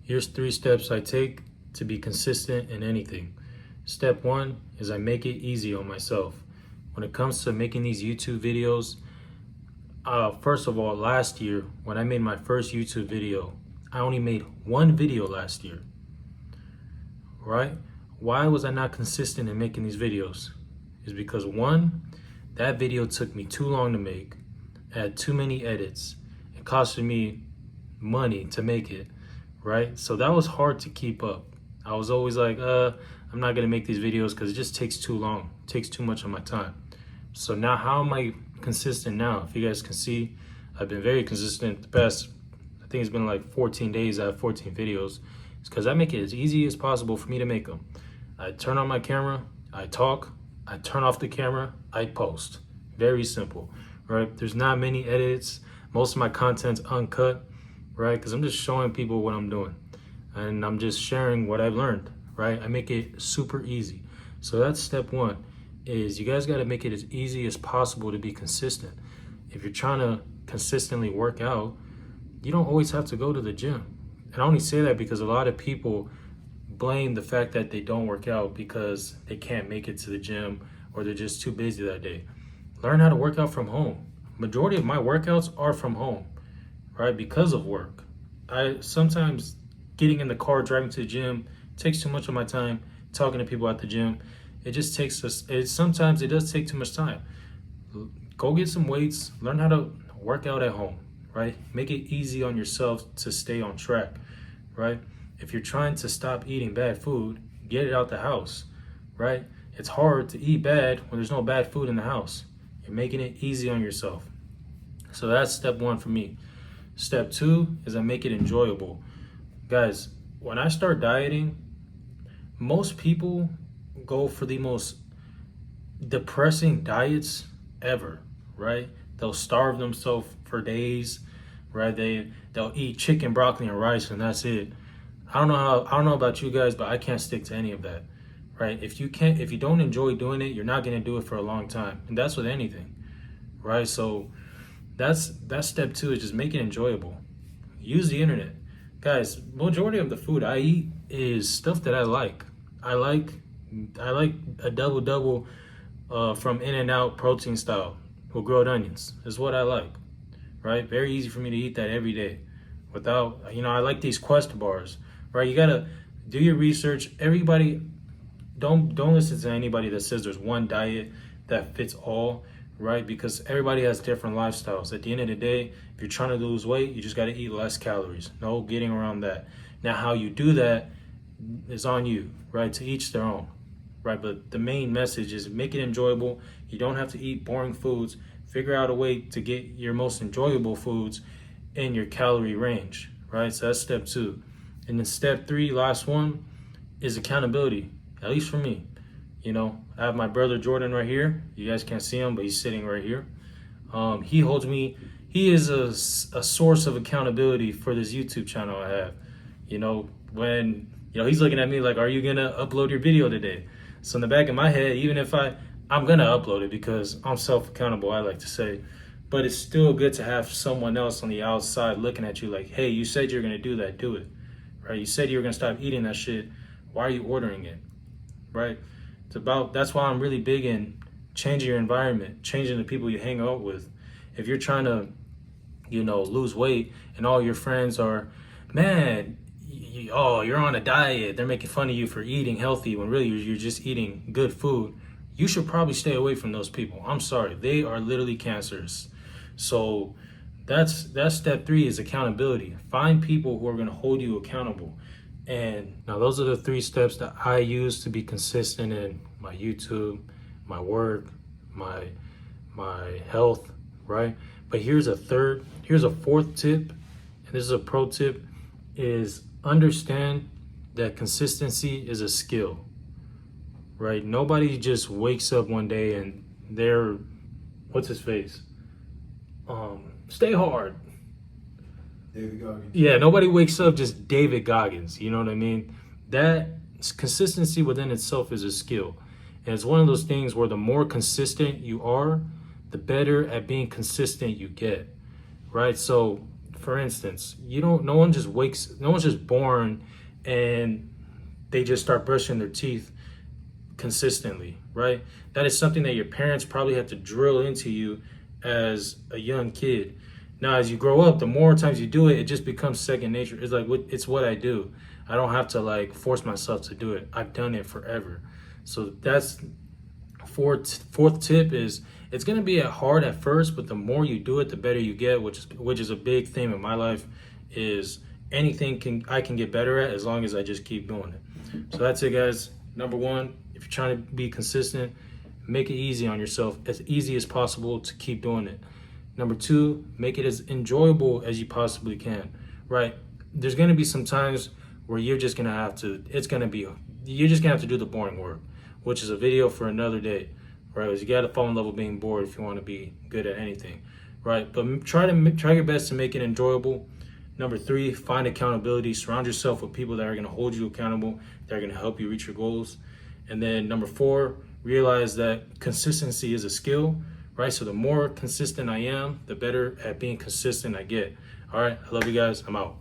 Here's 3 steps I take to be consistent in anything. Step 1 is I make it easy on myself. When it comes to making these YouTube videos, first of all, last year when I made my first YouTube video, I only made 1 video last year, right? Why was I not consistent in making these videos? Is because 1, that video took me too long to make, had too many edits, it costed me money to make it, right? So that was hard to keep up. I was always like, I'm not gonna make these videos because it just takes too long, it takes too much of my time. So now how am I consistent now? If you guys can see, I've been very consistent the past, I think it's been like 14 days, I have 14 videos. It's because I make it as easy as possible for me to make them. I turn on my camera, I talk, I turn off the camera, I post. Very simple, right? There's not many edits. Most of my content's uncut, right? Because I'm just showing people what I'm doing. And I'm just sharing what I've learned, right? I make it super easy. So that's step 1, is you guys got to make it as easy as possible to be consistent. If you're trying to consistently work out, you don't always have to go to the gym. And I only say that because a lot of people blame the fact that they don't work out because they can't make it to the gym or they're just too busy that day. Learn how to work out from home. Majority of my workouts are from home, right? Because of work. I sometimes getting in the car, driving to the gym takes too much of my time. Talking to people at the gym, it just takes us. Sometimes it does take too much time. Go get some weights. Learn how to work out at home, right? Make it easy on yourself to stay on track, right? If you're trying to stop eating bad food, get it out the house, right? It's hard to eat bad when there's no bad food in the house. You're making it easy on yourself. So that's step 1 for me. Step 2 is I make it enjoyable. Guys, when I start dieting, most people go for the most depressing diets ever, right? They'll starve themselves for days, right? They'll eat chicken, broccoli, and rice, and that's it. I don't know about you guys, but I can't stick to any of that, right? If you don't enjoy doing it, you're not gonna do it for a long time, and that's with anything, right? So that's step 2, is just make it enjoyable. Use the internet, guys. Majority of the food I eat is stuff that I like. I like a double from In-N-Out protein style with grilled onions. Is what I like, right? Very easy for me to eat that every day. Without, I like these Quest bars, right? You gotta do your research. Everybody, don't listen to anybody that says there's one diet that fits all, right? Because everybody has different lifestyles. At the end of the day, if you're trying to lose weight, you just gotta eat less calories. No getting around that. Now, how you do that is on you, right? To each their own, right? But the main message is make it enjoyable. You don't have to eat boring foods. Figure out a way to get your most enjoyable foods in your calorie range, right? So that's step 2. And then step 3, last one, is accountability, at least for me. I have my brother Jordan right here. You guys can't see him, but he's sitting right here. He holds me, he is a source of accountability for this YouTube channel I have. When, he's looking at me like, are you gonna upload your video today? So in the back of my head, even if I'm gonna upload it because I'm self-accountable, I like to say, but it's still good to have someone else on the outside looking at you like, hey, you said you're gonna do that, do it, right? You said you were gonna stop eating that shit. Why are you ordering it, right? That's why I'm really big in changing your environment, changing the people you hang out with. If you're trying to, lose weight and all your friends are, man, you're on a diet, they're making fun of you for eating healthy when really you're just eating good food, you should probably stay away from those people. I'm sorry, they are literally cancerous. So that's step 3, is accountability. Find people who are going to hold you accountable. And now those are the 3 steps that I use to be consistent in my YouTube, my work, my health, right? But here's a 4th tip, and this is a pro tip, is understand that consistency is a skill, right? Nobody just wakes up one day and they're, what's his face? Stay hard. David Goggins. Yeah, nobody wakes up just David Goggins, you know what I mean? That consistency within itself is a skill. And it's one of those things where the more consistent you are, the better at being consistent you get, right? So for instance, no one's just born and they just start brushing their teeth consistently, right? That is something that your parents probably had to drill into you as a young kid. Now, as you grow up, the more times you do it, it just becomes second nature. It's like it's what I do. I don't have to like force myself to do it. I've done it forever. So that's fourth tip is it's gonna be hard at first, but the more you do it, the better you get. Which is a big theme in my life. Is I can get better at as long as I just keep doing it. So that's it, guys. Number one, if you're trying to be consistent, make it easy on yourself, as easy as possible to keep doing it. Number two, make it as enjoyable as you possibly can, right? There's gonna be some times where you're just gonna have to do the boring work, which is a video for another day, right? Because you gotta fall in love with being bored if you wanna be good at anything, right? But try your best to make it enjoyable. Number three, find accountability. Surround yourself with people that are gonna hold you accountable, that are gonna help you reach your goals. And then number four, realize that consistency is a skill, right? So the more consistent I am, the better at being consistent I get. All right, I love you guys. I'm out.